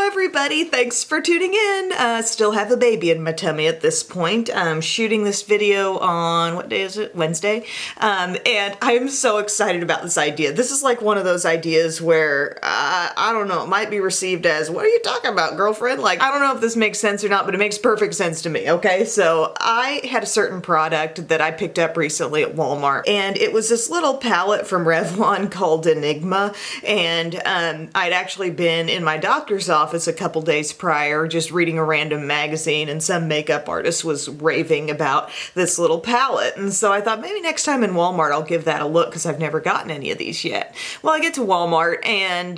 everybody, thanks for tuning in. Still have a baby in my tummy at this point. I'm shooting this video on, what day is it? Wednesday. And I'm so excited about this idea. This is like one of those ideas where, I don't know, it might be received as, what are you talking about, girlfriend? Like, I don't know if this makes sense or not, but it makes perfect sense to me, okay? So I had a certain product that I picked up recently at Walmart, and it was this little palette from Revlon called Enigma, and I'd actually been in my doctor's office a couple days prior just reading a random magazine, and some makeup artist was raving about this little palette, and so I thought maybe next time in Walmart I'll give that a look because I've never gotten any of these yet. Well, I get to Walmart and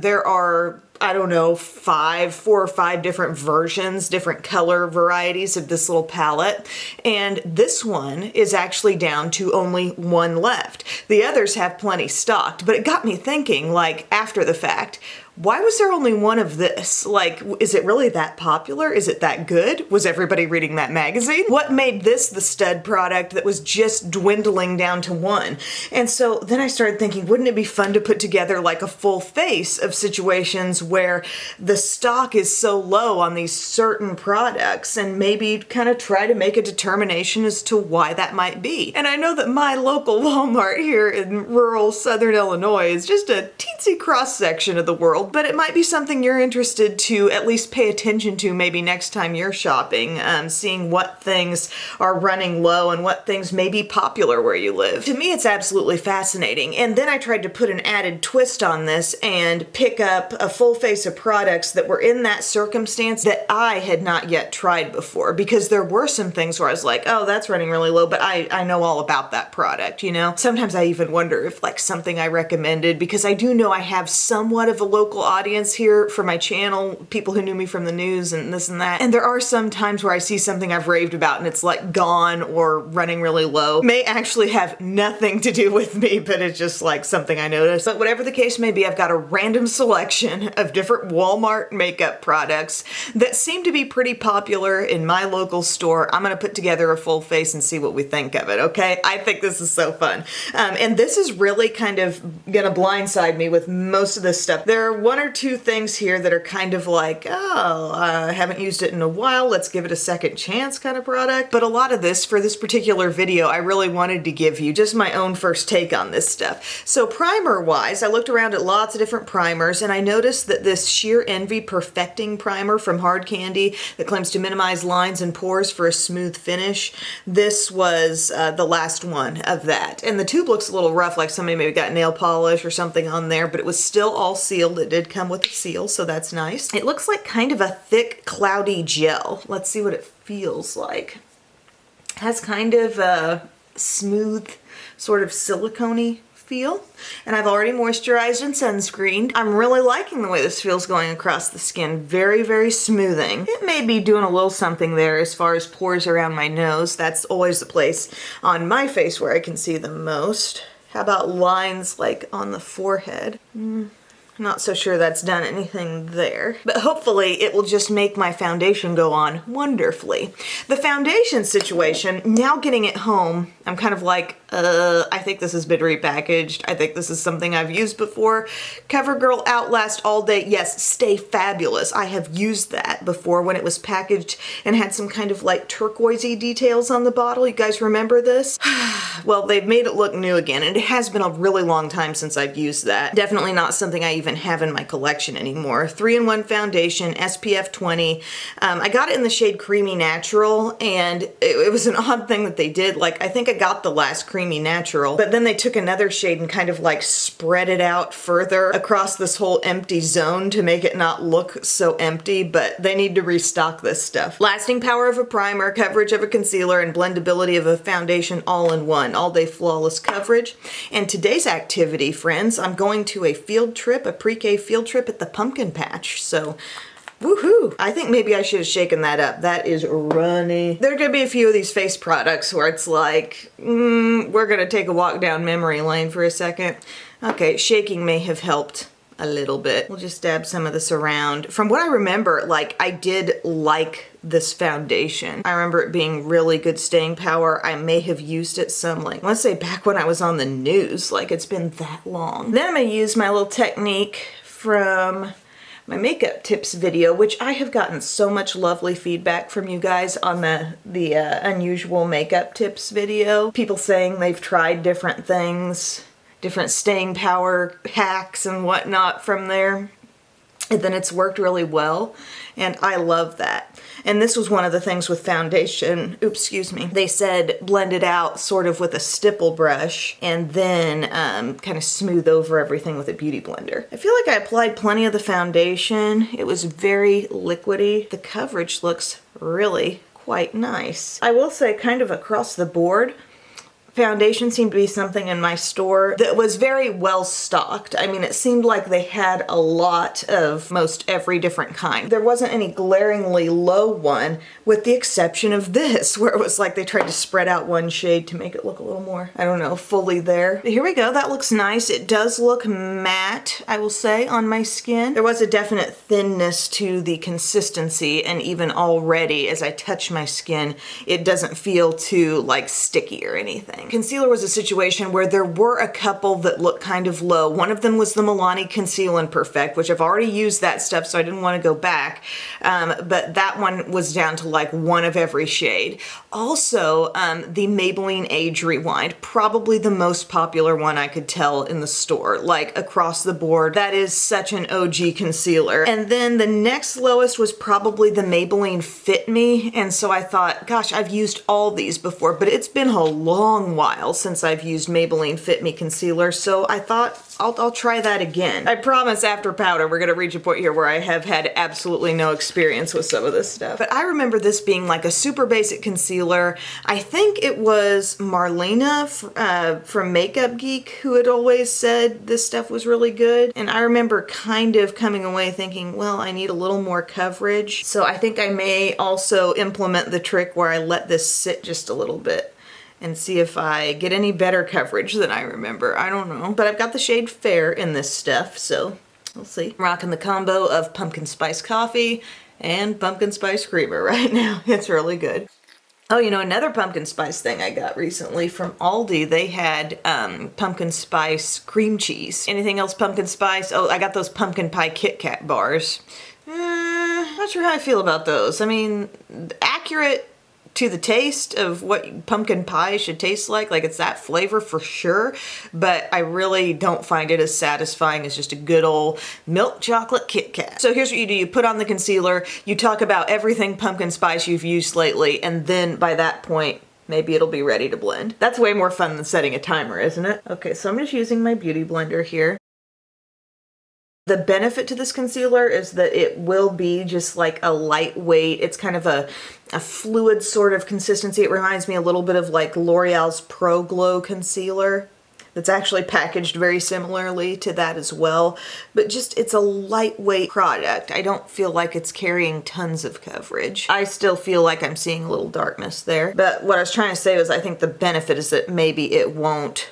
there are, I don't know, 4 or 5 different versions, different color varieties of this little palette. And this one is actually down to only 1 left. The others have plenty stocked, but it got me thinking, like, after the fact, why was there only 1 of this? Like, is it really that popular? Is it that good? Was everybody reading that magazine? What made this the stud product that was just dwindling down to 1? And so then I started thinking, wouldn't it be fun to put together like a full face of situations where the stock is so low on these certain products, and maybe kind of try to make a determination as to why that might be. And I know that my local Walmart here in rural Southern Illinois is just a teensy cross section of the world, but it might be something you're interested to at least pay attention to maybe next time you're shopping, seeing what things are running low and what things may be popular where you live. To me, it's absolutely fascinating. And then I tried to put an added twist on this and pick up a full face of products that were in that circumstance that I had not yet tried before, because there were some things where I was like, oh, that's running really low, but I know all about that product, you know? Sometimes I even wonder if like something I recommended, because I do know I have somewhat of a local audience here for my channel, people who knew me from the news and this and that. And there are some times where I see something I've raved about and it's like gone or running really low. May actually have nothing to do with me, but it's just like something I noticed. But whatever the case may be, I've got a random selection of different Walmart makeup products that seem to be pretty popular in my local store. I'm gonna put together a full face and see what we think of it, okay? I think this is so fun. And this is really kind of gonna blindside me with most of this stuff. There are 1 or 2 things here that are kind of like, oh, I haven't used it in a while, let's give it a second chance kind of product. But a lot of this, for this particular video, I really wanted to give you just my own first take on this stuff. So primer-wise, I looked around at lots of different primers, and I noticed that this Sheer Envy Perfecting Primer from Hard Candy that claims to minimize lines and pores for a smooth finish, this was the last one of that. And the tube looks a little rough, like somebody maybe got nail polish or something on there, but it was still all sealed. It did come with a seal, so that's nice. It looks like kind of a thick, cloudy gel. Let's see what it feels like. It has kind of a smooth, sort of silicone-y feel. And I've already moisturized and sunscreened. I'm really liking the way this feels going across the skin. Very, very smoothing. It may be doing a little something there as far as pores around my nose. That's always the place on my face where I can see the most. How about lines like on the forehead? Not so sure that's done anything there, but hopefully it will just make my foundation go on wonderfully. The foundation situation, now getting it home, I'm kind of like, I think this has been repackaged. I think this is something I've used before. CoverGirl Outlast All Day, yes, Stay Fabulous. I have used that before when it was packaged and had some kind of like turquoisey details on the bottle. You guys remember this? Well, they've made it look new again, and it has been a really long time since I've used that. Definitely not something I even have in my collection anymore. 3-in-1 foundation, SPF 20. I got it in the shade Creamy Natural, and it was an odd thing that they did. Like, I think I got the last Creamy Natural, but then they took another shade and kind of like spread it out further across this whole empty zone to make it not look so empty, but they need to restock this stuff. Lasting power of a primer, coverage of a concealer, and blendability of a foundation all in one. All day flawless coverage. And today's activity, friends, I'm going to a field trip, a PreK field trip at the pumpkin patch. So woohoo! I think maybe I should have shaken that up. That is runny. There are gonna be a few of these face products where it's like, we're gonna take a walk down memory lane for a second. Okay, shaking may have helped a little bit. We'll just dab some of this around. From what I remember, like, I did like this foundation. I remember it being really good staying power. I may have used it some, like, let's say back when I was on the news. Like, it's been that long. Then I'm gonna use my little technique from my makeup tips video, which I have gotten so much lovely feedback from you guys on the unusual makeup tips video. People saying they've tried different things, different staying power hacks and whatnot from there, and then it's worked really well, and I love that. And this was one of the things with foundation, oops, excuse me, they said blend it out sort of with a stipple brush and then kind of smooth over everything with a beauty blender. I feel like I applied plenty of the foundation. It was very liquidy. The coverage looks really quite nice. I will say kind of across the board, foundation seemed to be something in my store that was very well stocked. I mean, it seemed like they had a lot of most every different kind. There wasn't any glaringly low one, with the exception of this, where it was like they tried to spread out one shade to make it look a little more, I don't know, fully there. But here we go, that looks nice. It does look matte, I will say, on my skin. There was a definite thinness to the consistency, and even already as I touch my skin, it doesn't feel too like sticky or anything. Concealer was a situation where there were a couple that looked kind of low. One of them was the Milani Conceal and Perfect, which I've already used that stuff, so I didn't want to go back. But that one was down to like one of every shade. Also, the Maybelline Age Rewind, probably the most popular one I could tell in the store, like across the board. That is such an OG concealer. And then the next lowest was probably the Maybelline Fit Me, and so I thought, gosh, I've used all these before, but it's been a long while since I've used Maybelline Fit Me concealer, so I thought I'll try that again. I promise after powder we're gonna reach a point here where I have had absolutely no experience with some of this stuff. But I remember this being like a super basic concealer. I think it was Marlena from Makeup Geek who had always said this stuff was really good, and I remember kind of coming away thinking, well, I need a little more coverage, so I think I may also implement the trick where I let this sit just a little bit and see if I get any better coverage than I remember. I don't know. But I've got the shade Fair in this stuff, so we'll see. I'm rocking the combo of pumpkin spice coffee and pumpkin spice creamer right now. It's really good. Oh, you know, another pumpkin spice thing I got recently from Aldi, they had pumpkin spice cream cheese. Anything else pumpkin spice? Oh, I got those pumpkin pie Kit Kat bars. Not sure how I feel about those. I mean, accurate to the taste of what pumpkin pie should taste like it's that flavor for sure, but I really don't find it as satisfying as just a good old milk chocolate Kit Kat. So here's what you do. You put on the concealer, you talk about everything pumpkin spice you've used lately, and then by that point, maybe it'll be ready to blend. That's way more fun than setting a timer, isn't it? Okay, so I'm just using my beauty blender here. The benefit to this concealer is that it will be just like a lightweight, it's kind of a fluid sort of consistency. It reminds me a little bit of like L'Oreal's Pro Glow concealer. That's actually packaged very similarly to that as well. But just, it's a lightweight product. I don't feel like it's carrying tons of coverage. I still feel like I'm seeing a little darkness there. But what I was trying to say was I think the benefit is that maybe it won't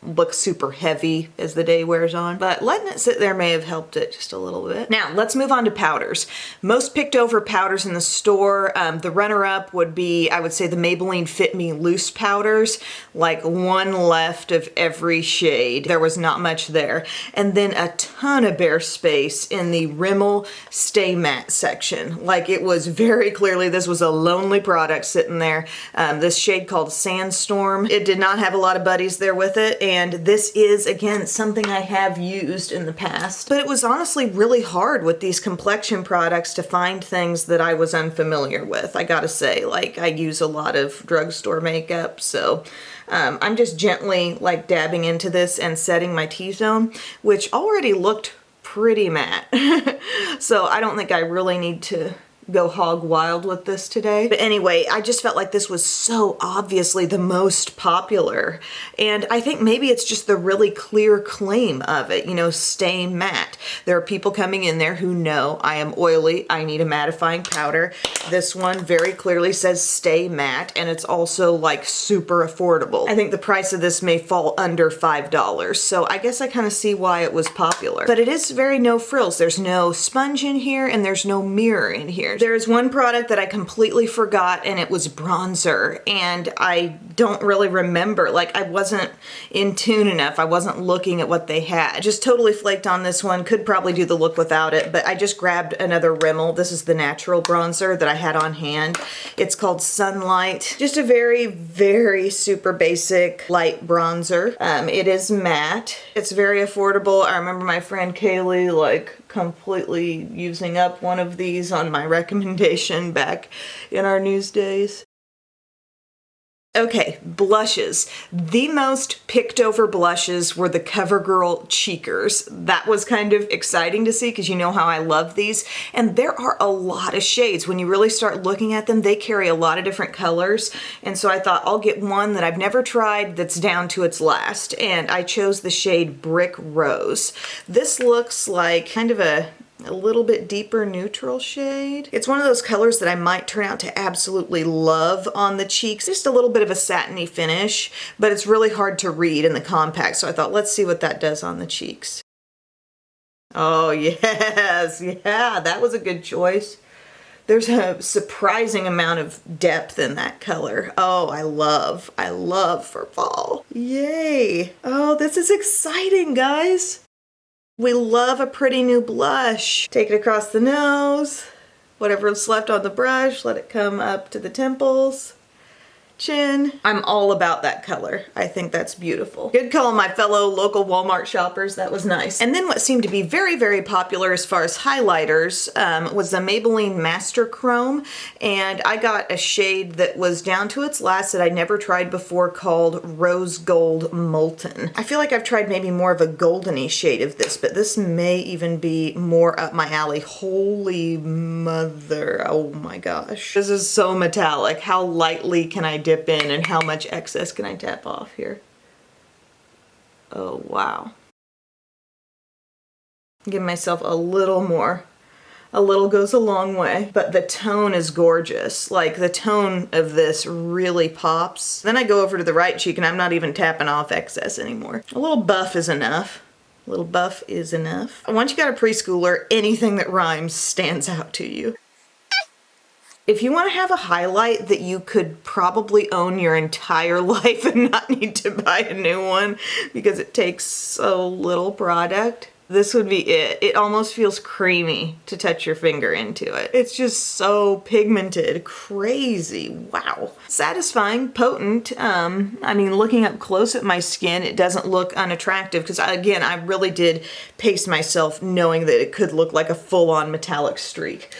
look super heavy as the day wears on, but letting it sit there may have helped it just a little bit. Now let's move on to powders. Most picked over powders in the store. The runner-up would be, I would say, the Maybelline Fit Me loose powders, like one left of every shade. There was not much there. And then a ton of bare space in the Rimmel Stay Matte section. Like, it was very clearly, this was a lonely product sitting there. This shade called Sandstorm. It did not have a lot of buddies there with it, and this is, again, something I have used in the past. But it was honestly really hard with these complexion products to find things that I was unfamiliar with. I gotta say, like, I use a lot of drugstore makeup, so I'm just gently like dabbing into this and setting my T-zone, which already looked pretty matte. So I don't think I really need to go hog wild with this today. But anyway, I just felt like this was so obviously the most popular. And I think maybe it's just the really clear claim of it, you know, stay matte. There are people coming in there who know I am oily, I need a mattifying powder. This one very clearly says stay matte, and it's also like super affordable. I think the price of this may fall under $5, so I guess I kind of see why it was popular. But it is very no frills. There's no sponge in here and there's no mirror in here. years. There's one product that I completely forgot, and it was bronzer, and I don't really remember. Like, I wasn't in tune enough. I wasn't looking at what they had. Just totally flaked on this one. Could probably do the look without it, but I just grabbed another Rimmel. This is the natural bronzer that I had on hand. It's called Sunlight. Just a very, very super basic light bronzer. It is matte. It's very affordable. I remember my friend Kaylee like completely using up one of these on my recommendation back in our news days. Okay, blushes. The most picked over blushes were the Covergirl Cheekers. That was kind of exciting to see because you know how I love these. And there are a lot of shades. When you really start looking at them, they carry a lot of different colors. And so I thought I'll get one that I've never tried that's down to its last. And I chose the shade Brick Rose. This looks like kind of a little bit deeper neutral shade. It's one of those colors that I might turn out to absolutely love on the cheeks. Just a little bit of a satiny finish, but it's really hard to read in the compact. So I thought, let's see what that does on the cheeks. Oh yes, yeah, that was a good choice. There's a surprising amount of depth in that color. Oh, I love for fall. Yay. Oh, this is exciting, guys. We love a pretty new blush. Take it across the nose, whatever's left on the brush, let it come up to the temples, chin. I'm all about that color. I think that's beautiful. Good call, my fellow local Walmart shoppers. That was nice. And then what seemed to be very, very popular as far as highlighters was the Maybelline Master Chrome. And I got a shade that was down to its last that I never tried before called Rose Gold Molten. I feel like I've tried maybe more of a goldeny shade of this, but this may even be more up my alley. Holy mother, oh my gosh. This is so metallic. How lightly can I dip in and how much excess can I tap off here? Oh, wow. Give myself a little more. A little goes a long way, but the tone is gorgeous. Like, the tone of this really pops. Then I go over to the right cheek and I'm not even tapping off excess anymore. A little buff is enough. A little buff is enough. Once you got a preschooler, anything that rhymes stands out to you. If you want to have a highlight that you could probably own your entire life and not need to buy a new one because it takes so little product, this would be it. It almost feels creamy to touch your finger into it. It's just so pigmented, crazy, wow. Satisfying, potent. I mean, looking up close at my skin, it doesn't look unattractive because again, I really did pace myself knowing that it could look like a full-on metallic streak.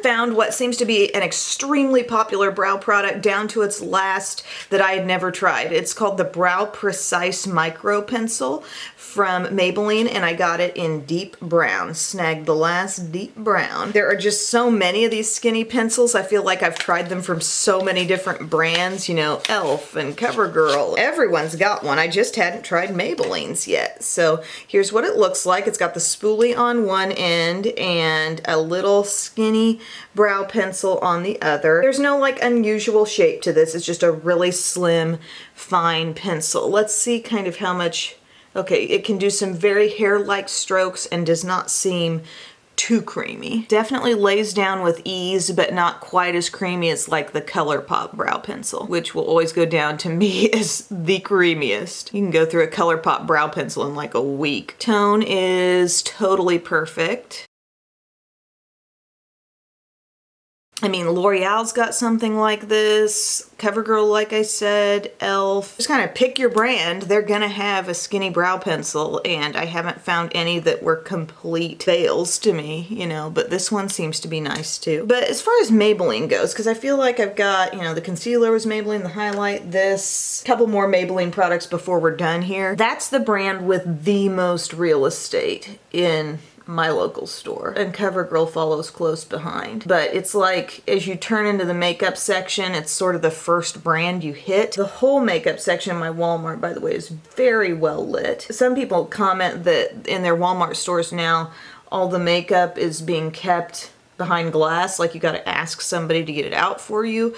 Found what seems to be an extremely popular brow product down to its last that I had never tried. It's called the Brow Precise Micro Pencil from Maybelline, and I got it in deep brown. Snagged the last deep brown. There are just so many of these skinny pencils. I feel like I've tried them from so many different brands, you know, e.l.f. and CoverGirl. Everyone's got one. I just hadn't tried Maybelline's yet. So here's what it looks like. It's got the spoolie on one end and a little skinny brow pencil on the other. There's no like unusual shape to this. It's just a really slim, fine pencil. Let's see kind of how much. Okay, it can do some very hair-like strokes and does not seem too creamy. Definitely lays down with ease, but not quite as creamy as like the ColourPop brow pencil, which will always go down to me as the creamiest. You can go through a ColourPop brow pencil in like a week. Tone is totally perfect. I mean, L'Oreal's got something like this. CoverGirl, like I said, e.l.f. Just kind of pick your brand. They're gonna have a skinny brow pencil, and I haven't found any that were complete fails to me, you know, but this one seems to be nice too. But as far as Maybelline goes, because I feel like I've got, you know, the concealer was Maybelline, the highlight, this, couple more Maybelline products before we're done here. That's the brand with the most real estate in my local store, and CoverGirl follows close behind. But it's like, as you turn into the makeup section, it's sort of the first brand you hit. The whole makeup section in my Walmart, by the way, is very well lit. Some people comment that in their Walmart stores now, all the makeup is being kept behind glass, like you gotta ask somebody to get it out for you,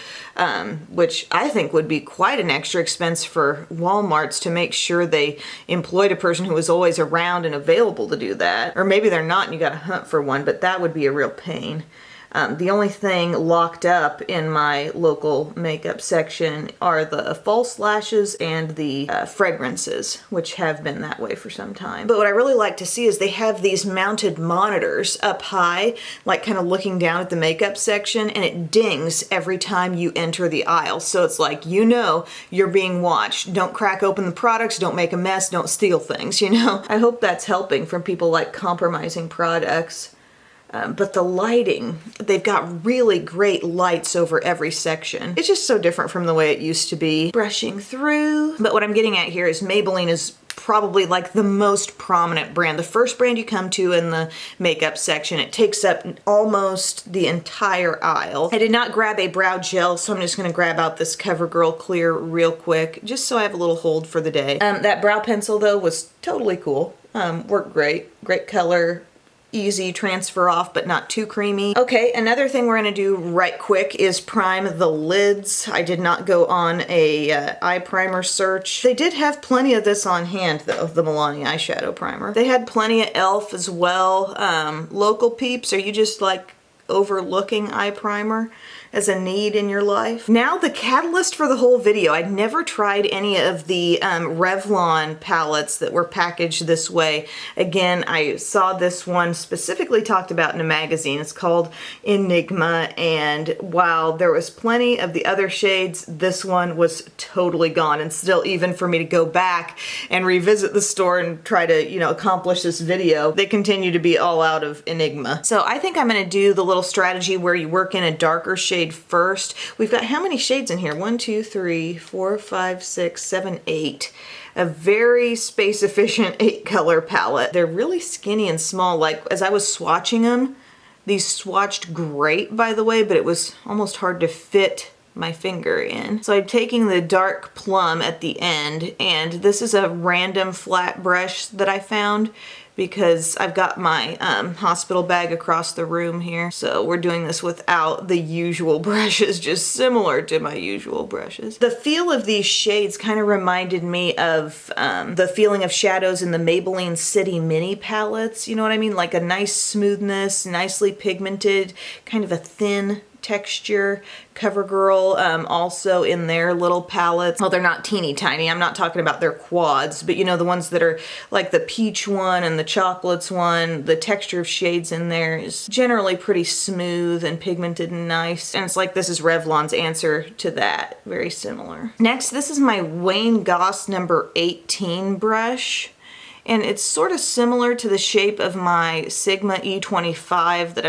which I think would be quite an extra expense for Walmarts to make sure they employed a person who was always around and available to do that. Or maybe they're not and you gotta hunt for one, but that would be a real pain. The only thing locked up in my local makeup section are the false lashes and the fragrances, which have been that way for some time. But what I really like to see is they have these mounted monitors up high, like kind of looking down at the makeup section, and it dings every time you enter the aisle. So it's like, you know, you're being watched. Don't crack open the products, don't make a mess, don't steal things, you know? I hope that's helping from people like compromising products. But the lighting, they've got really great lights over every section. It's just so different from the way it used to be. Brushing through. But what I'm getting at here is Maybelline is probably like the most prominent brand. The first brand you come to in the makeup section. It takes up almost the entire aisle. I did not grab a brow gel, so I'm just gonna grab out this CoverGirl Clear real quick, just so I have a little hold for the day. That brow pencil though was totally cool. Worked great. Great color. Easy transfer off, but not too creamy. Okay, another thing we're gonna do right quick is prime the lids. I did not go on a eye primer search. They did have plenty of this on hand though, the Milani eyeshadow primer. They had plenty of e.l.f. as well. Local peeps, are you just like overlooking eye primer as a need in your life? Now the catalyst for the whole video. I'd never tried any of the Revlon palettes that were packaged this way. Again, I saw this one specifically talked about in a magazine. It's called Enigma, and while there was plenty of the other shades, this one was totally gone. And still, even for me to go back and revisit the store and try to, you know, accomplish this video, they continue to be all out of Enigma. So I think I'm gonna do the little strategy where you work in a darker shade first. We've got how many shades in here? 1, 2, 3, 4, 5, 6, 7, 8. A very space efficient 8 color palette. They're really skinny and small. Like as I was swatching them, these swatched great by the way, but it was almost hard to fit my finger in. So I'm taking the dark plum at the end, and this is a random flat brush that I found because I've got my hospital bag across the room here. So we're doing this without the usual brushes, just similar to my usual brushes. The feel of these shades kind of reminded me of the feeling of shadows in the Maybelline City Mini palettes. You know what I mean? Like a nice smoothness, nicely pigmented, kind of a thin texture. CoverGirl also in their little palettes. Well, they're not teeny tiny. I'm not talking about their quads, but you know, the ones that are like the peach one and the chocolates one, the texture of shades in there is generally pretty smooth and pigmented and nice. And it's like this is Revlon's answer to that. Very similar. Next, this is my Wayne Goss number 18 brush. And it's sort of similar to the shape of my Sigma E25 that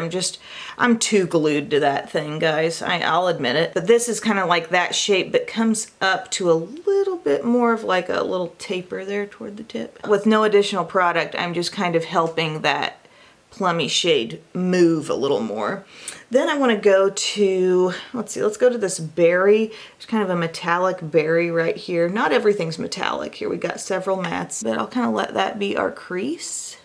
I'm too glued to that thing, guys. I'll admit it. But this is kind of like that shape, but comes up to a little bit more of like a little taper there toward the tip. With no additional product, I'm just kind of helping that plummy shade move a little more. Then I want to go to, let's go to this berry. There's kind of a metallic berry right here. Not everything's metallic. Here we got several mattes, but I'll kind of let that be our crease.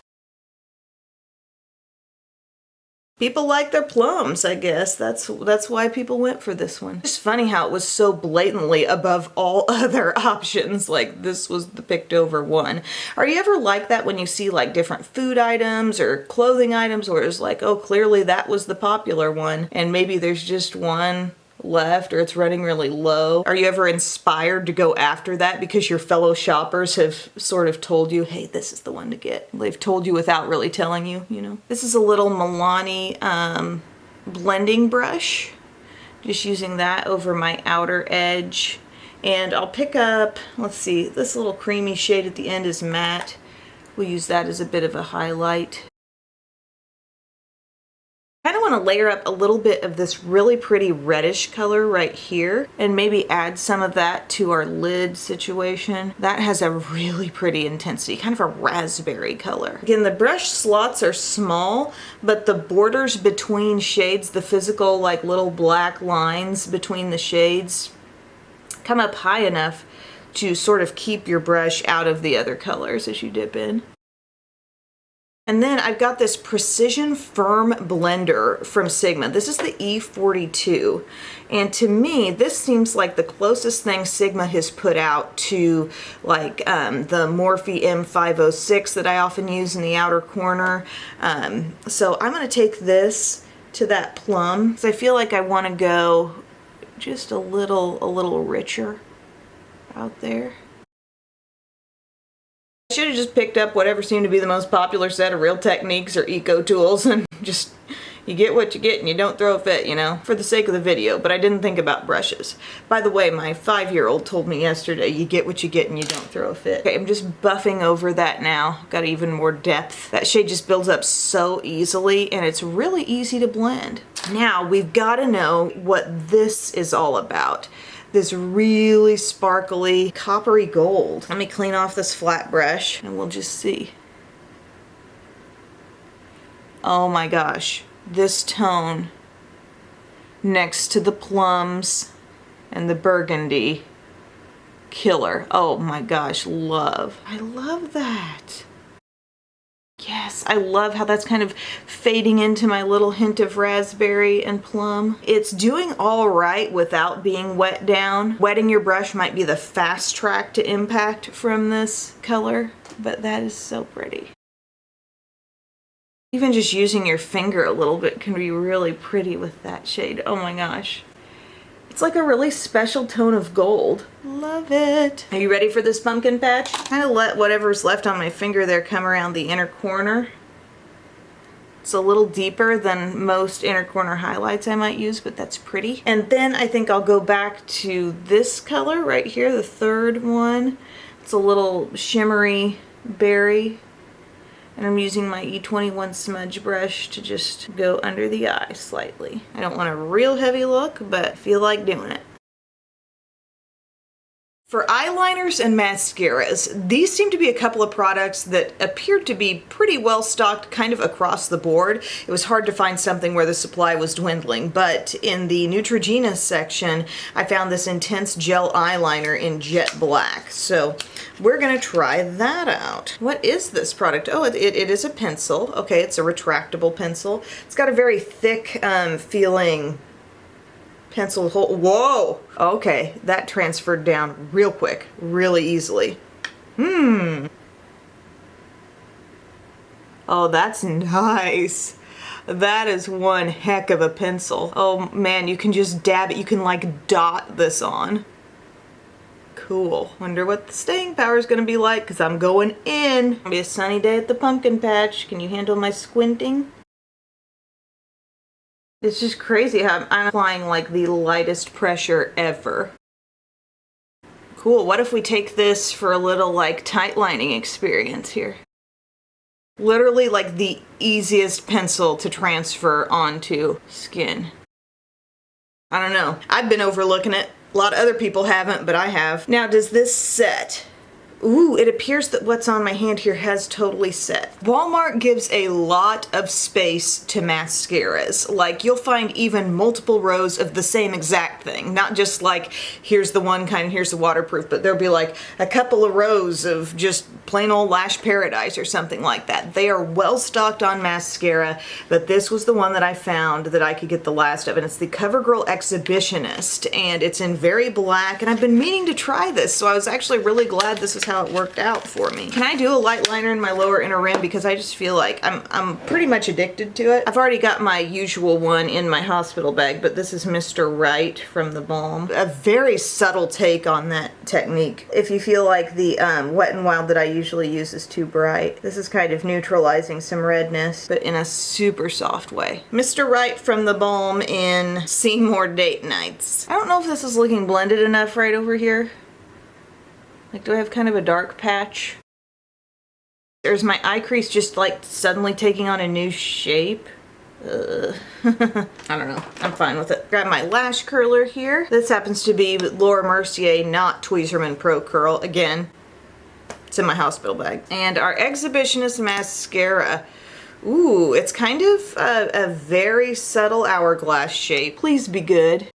People like their plums, I guess. That's why people went for this one. It's funny how it was so blatantly above all other options. Like this was the picked over one. Are you ever like that when you see like different food items or clothing items where it's like, oh, clearly that was the popular one and maybe there's just one left or it's running really low? Are you ever inspired to go after that because your fellow shoppers have sort of told you, hey, this is the one to get? They've told you without really telling you, you know? This is a little Milani blending brush. Just using that over my outer edge. And I'll pick up, let's see, this little creamy shade at the end is matte. We'll use that as a bit of a highlight. I kind of want to layer up a little bit of this really pretty reddish color right here and maybe add some of that to our lid situation. That has a really pretty intensity, kind of a raspberry color. Again, the brush slots are small, but the borders between shades, the physical like little black lines between the shades, come up high enough to sort of keep your brush out of the other colors as you dip in. And then I've got this Precision Firm Blender from Sigma. This is the E42. And to me, this seems like the closest thing Sigma has put out to like the Morphe M506 that I often use in the outer corner. So I'm gonna take this to that plum, because I feel like I want to go just a little richer out there. I should have just picked up whatever seemed to be the most popular set of Real Techniques or Eco Tools and just, you get what you get and you don't throw a fit, you know, for the sake of the video, but I didn't think about brushes. By the way, my 5-year-old told me yesterday, you get what you get and you don't throw a fit. Okay, I'm just buffing over that now. Got even more depth. That shade just builds up so easily and it's really easy to blend. Now we've got to know what this is all about. This really sparkly coppery gold. Let me clean off this flat brush and we'll just see. Oh my gosh, this tone next to the plums and the burgundy, killer. Oh my gosh, love. I love that. Yes, I love how that's kind of fading into my little hint of raspberry and plum. It's doing all right without being wet down. Wetting your brush might be the fast track to impact from this color, but that is so pretty. Even just using your finger a little bit can be really pretty with that shade. Oh my gosh. It's like a really special tone of gold. Love it. Are you ready for this pumpkin patch? Kind of let whatever's left on my finger there come around the inner corner. It's a little deeper than most inner corner highlights I might use, but that's pretty. And then I think I'll go back to this color right here, the third one. It's a little shimmery berry. And I'm using my E21 smudge brush to just go under the eye slightly. I don't want a real heavy look, but I feel like doing it. For eyeliners and mascaras, these seem to be a couple of products that appeared to be pretty well stocked kind of across the board. It was hard to find something where the supply was dwindling, but in the Neutrogena section, I found this intense gel eyeliner in jet black. So we're gonna try that out. What is this product? Oh, it is a pencil. Okay, it's a retractable pencil. It's got a very thick feeling pencil hole. Whoa! Okay, that transferred down real quick, really easily. Oh, that's nice. That is one heck of a pencil. Oh man, you can just dab it. You can like dot this on. Cool. Wonder what the staying power is going to be like because I'm going in. It's gonna be a sunny day at the pumpkin patch. Can you handle my squinting? It's just crazy how I'm applying like the lightest pressure ever. Cool, what if we take this for a little like tight lining experience here? Literally like the easiest pencil to transfer onto skin. I don't know, I've been overlooking it. A lot of other people haven't, but I have. Now, does this set? Ooh, it appears that what's on my hand here has totally set. Walmart gives a lot of space to mascaras. Like, you'll find even multiple rows of the same exact thing. Not just like, here's the one kind, here's the waterproof, but there'll be like a couple of rows of just plain old Lash Paradise or something like that. They are well stocked on mascara, but this was the one that I found that I could get the last of, and it's the Covergirl Exhibitionist, and it's in very black, and I've been meaning to try this, so I was actually really glad this is how it worked out for me. Can I do a light liner in my lower inner rim because I just feel like I'm pretty much addicted to it. I've already got my usual one in my hospital bag, but this is Mr. Right from the Balm. A very subtle take on that technique. If you feel like the Wet n Wild that I usually use is too bright, this is kind of neutralizing some redness, but in a super soft way. Mr. Right from the Balm in Seymour Date Nights. I don't know if this is looking blended enough right over here. Like, do I have kind of a dark patch? There's my eye crease just like suddenly taking on a new shape. I don't know. I'm fine with it. Grab my lash curler here. This happens to be Laura Mercier, not Tweezerman Pro Curl. Again, it's in my hospital bag. And our Exhibitionist Mascara. Ooh, it's kind of a very subtle hourglass shape. Please be good.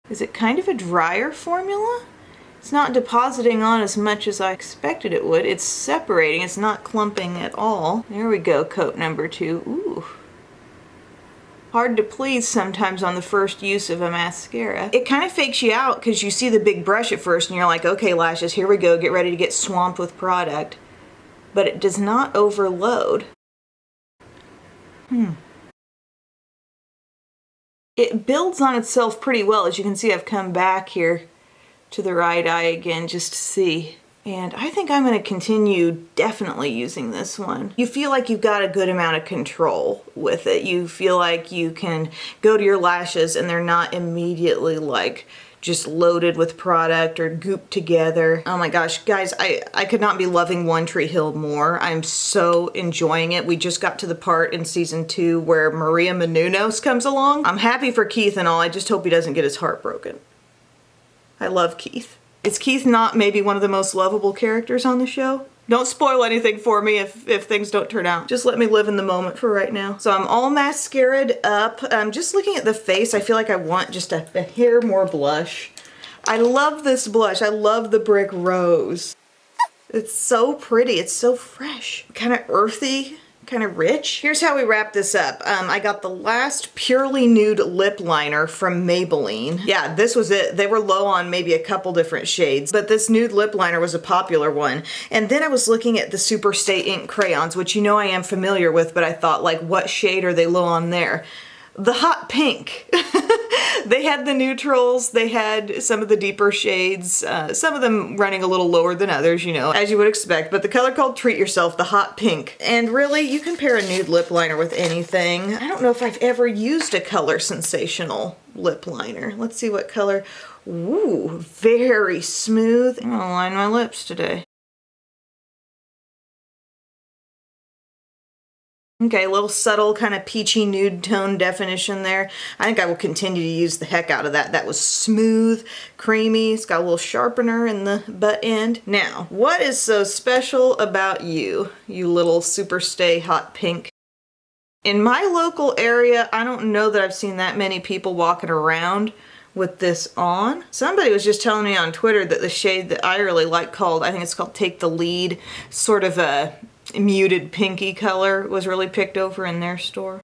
Is it kind of a drier formula? It's not depositing on as much as I expected it would. It's separating. It's not clumping at all. There we go, coat number 2. Ooh. Hard to please sometimes on the first use of a mascara. It kind of fakes you out because you see the big brush at first and you're like, okay, lashes, here we go. Get ready to get swamped with product. But it does not overload. it builds on itself pretty well. As you can see, I've come back here to the right eye again just to see. And I think I'm going to continue definitely using this one. You feel like you've got a good amount of control with it. You feel like you can go to your lashes and they're not immediately like just loaded with product or gooped together. Oh my gosh, guys, I could not be loving One Tree Hill more. I'm so enjoying it. We just got to the part in season 2 where Maria Menounos comes along. I'm happy for Keith and all. I just hope he doesn't get his heart broken. I love Keith. Is Keith not maybe one of the most lovable characters on the show? Don't spoil anything for me if things don't turn out. Just let me live in the moment for right now. So I'm all mascaraed up. Just looking at the face, I feel like I want just a hair more blush. I love this blush. I love the Brick Rose. It's so pretty. It's so fresh. Kind of earthy. Kind of rich. Here's how we wrap this up. I got the last Purely Nude lip liner from Maybelline. Yeah, this was it. They were low on maybe a couple different shades, but this nude lip liner was a popular one. And then I was looking at the Superstay ink crayons, which you know I am familiar with, but I thought, like, what shade are they low on there? The hot pink. They had the neutrals, they had some of the deeper shades, some of them running a little lower than others, you know, as you would expect, but the color called Treat Yourself, the hot pink. And really, you can pair a nude lip liner with anything. I don't know if I've ever used a color sensational lip liner. Let's see what color. Ooh, very smooth. I'm gonna line my lips today. Okay, a little subtle kind of peachy nude tone definition there. I think I will continue to use the heck out of that. That was smooth, creamy. It's got a little sharpener in the butt end. Now, what is so special about you, you little Superstay hot pink? In my local area, I don't know that I've seen that many people walking around with this on. Somebody was just telling me on Twitter that the shade that I really like called, I think it's called Take the Lead, sort of a muted pinky color, was really picked over in their store.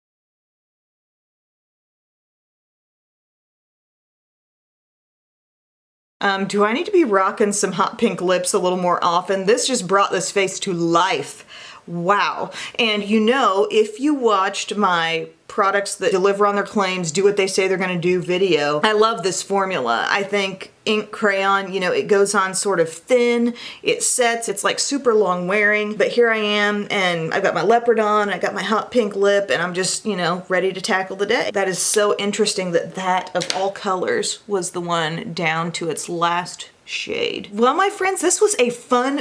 Do I need to be rocking some hot pink lips a little more often? This just brought this face to life. Wow. And you know, if you watched my products that deliver on their claims, do what they say they're going to do video, I love this formula. I think ink crayon, you know, it goes on sort of thin, it sets, it's like super long wearing, but here I am and I've got my leopard on, I got my hot pink lip, and I'm just, you know, ready to tackle the day. That is so interesting that that of all colors was the one down to its last shade. Well, my friends, this was a fun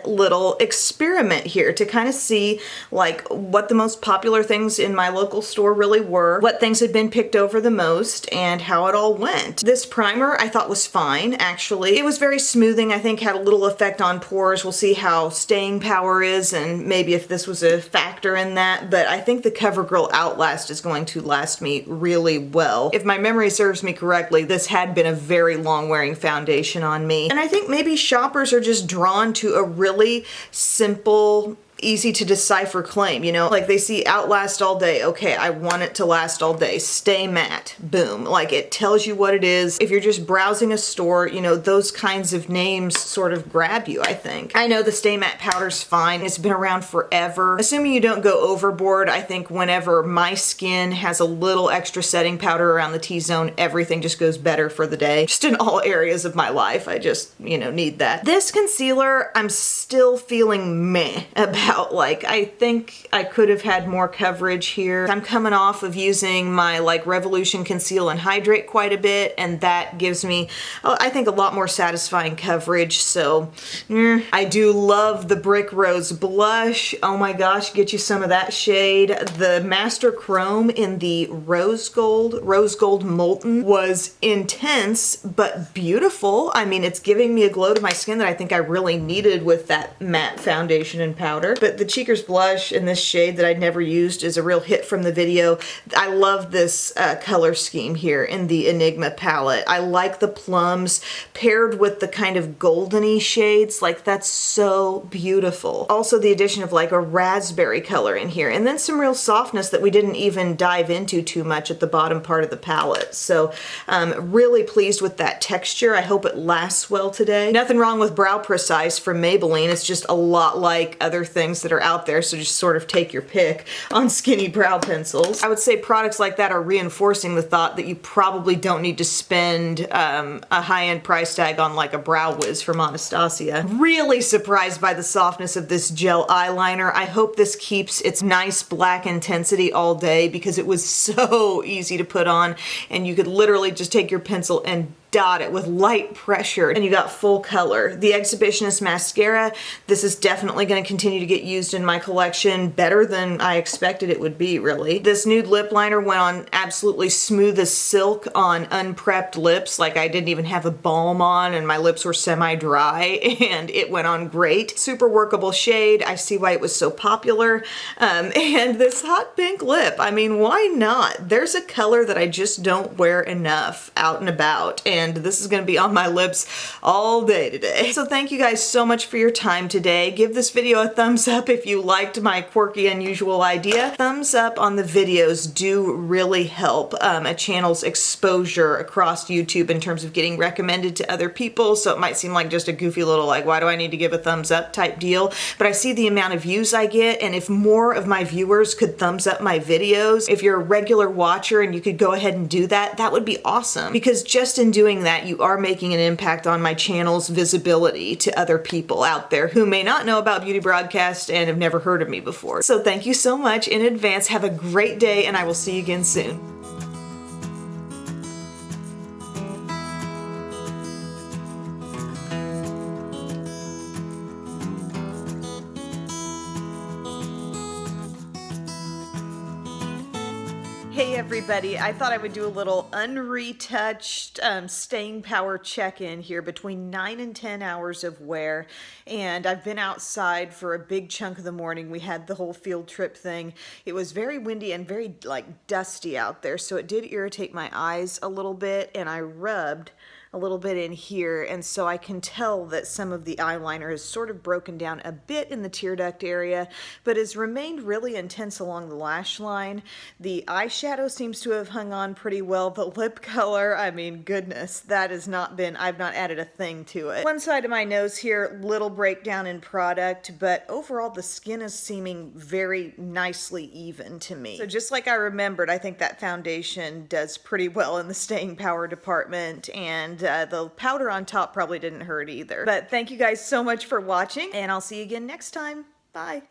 little experiment here to kind of see like what the most popular things in my local store really were, what things had been picked over the most, and how it all went. This primer I thought was fine, actually. It was very smoothing, I think had a little effect on pores. We'll see how staying power is and maybe if this was a factor in that, but I think the CoverGirl Outlast is going to last me really well. If my memory serves me correctly, this had been a very long wearing foundation on me. And I think maybe shoppers are just drawn to a really simple, easy to decipher claim, you know, like they see Outlast all day. Okay, I want it to last all day. Stay matte. Boom. Like it tells you what it is. If you're just browsing a store, you know, those kinds of names sort of grab you, I think. I know the Stay Matte powder's fine. It's been around forever. Assuming you don't go overboard, I think whenever my skin has a little extra setting powder around the T-zone, everything just goes better for the day. Just in all areas of my life, I just, you know, need that. This concealer, I'm still feeling meh about. Like, I think I could have had more coverage here. I'm coming off of using my like Revolution Conceal and Hydrate quite a bit, and that gives me, I think, a lot more satisfying coverage. So I do love the Brick Rose blush. Oh my gosh, get you some of that shade. The Master Chrome in the Rose Gold Molten was intense but beautiful. I mean, it's giving me a glow to my skin that I think I really needed with that matte foundation and powder. But the Cheekers blush in this shade that I'd never used is a real hit from the video. I love this color scheme here in the Enigma palette. I like the plums paired with the kind of goldeny shades. Like, that's so beautiful. Also the addition of like a raspberry color in here, and then some real softness that we didn't even dive into too much at the bottom part of the palette. So really pleased with that texture. I hope it lasts well today. Nothing wrong with Brow Precise from Maybelline. It's just a lot like other things things that are out there, so just sort of take your pick on skinny brow pencils. I would say products like that are reinforcing the thought that you probably don't need to spend a high-end price tag on like a Brow Wiz from Anastasia. Really surprised by the softness of this gel eyeliner. I hope this keeps its nice black intensity all day because it was so easy to put on, and you could literally just take your pencil and dot it with light pressure and you got full color. The Exhibitionist Mascara, this is definitely going to continue to get used in my collection better than I expected it would be, really. This nude lip liner went on absolutely smooth as silk on unprepped lips, like I didn't even have a balm on and my lips were semi-dry, and it went on great. Super workable shade. I see why it was so popular. And this hot pink lip, I mean, why not? There's a color that I just don't wear enough out and about, and this is going to be on my lips all day today. So thank you guys so much for your time today. Give this video a thumbs up if you liked my quirky, unusual idea. Thumbs up on the videos do really help a channel's exposure across YouTube in terms of getting recommended to other people. So it might seem like just a goofy little like, why do I need to give a thumbs up type deal? But I see the amount of views I get, and if more of my viewers could thumbs up my videos, if you're a regular watcher and you could go ahead and do that, that would be awesome. Because just in doing that, you are making an impact on my channel's visibility to other people out there who may not know about Beauty Broadcast and have never heard of me before. So thank you so much in advance. Have a great day, and I will see you again soon. Hey everybody, I thought I would do a little unretouched staying power check-in here between 9 and 10 hours of wear, and I've been outside for a big chunk of the morning. We had the whole field trip thing. It was very windy and very like dusty out there, so it did irritate my eyes a little bit, and I rubbed a little bit in here, and so I can tell that some of the eyeliner has sort of broken down a bit in the tear duct area, but has remained really intense along the lash line. The eyeshadow seems to have hung on pretty well. The lip color, I mean, goodness, that has not been, I've not added a thing to it. One side of my nose here, little breakdown in product, but overall the skin is seeming very nicely even to me. So just like I remembered, I think that foundation does pretty well in the staying power department, and the powder on top probably didn't hurt either. But thank you guys so much for watching, and I'll see you again next time. Bye.